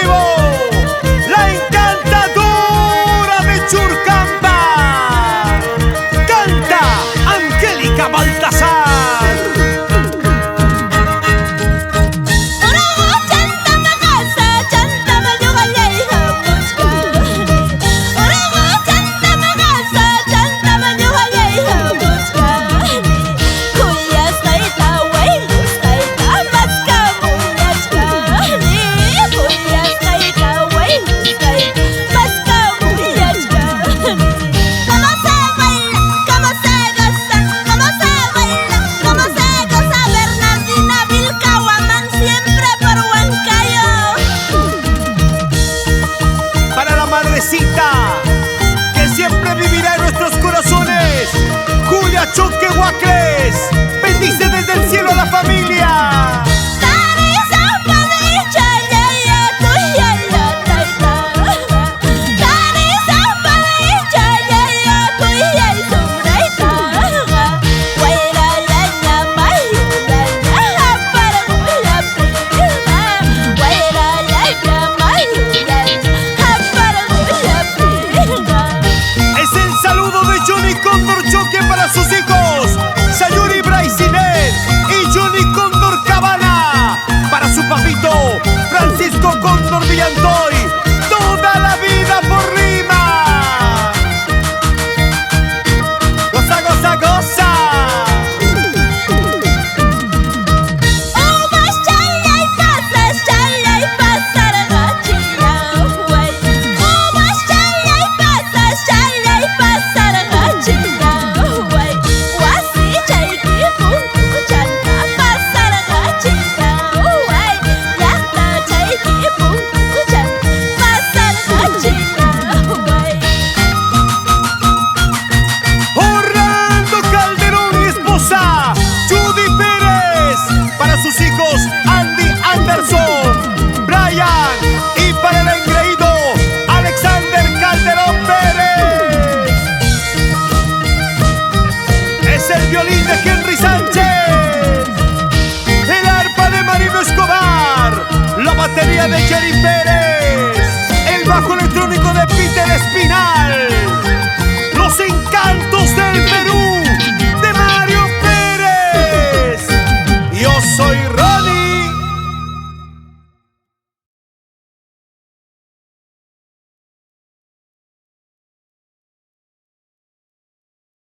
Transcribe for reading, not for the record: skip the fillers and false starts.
vivo, la encantadora de Churcamba. Canta Angélica Baltasar. Que siempre vivirá en nuestros corazones, Julia Choque Huacles, bendice desde el cielo a la familia. Para sus hijos, Sayuri Braisinet y Johnny Cóndor Cabana. Para su papito, Francisco Cóndor Villantoy, toda la vida por Lima. Goza, goza, goza. Sus hijos Andy Anderson, Brian, y para el engreído Alexander Calderón Pérez. Es el violín de Henry Sánchez, el arpa de Marino Escobar, la batería de Jerry Pérez, el bajo electrónico de Peter Espinal, los encantos del Perú de Mario Pérez. Yo soy Ronnie.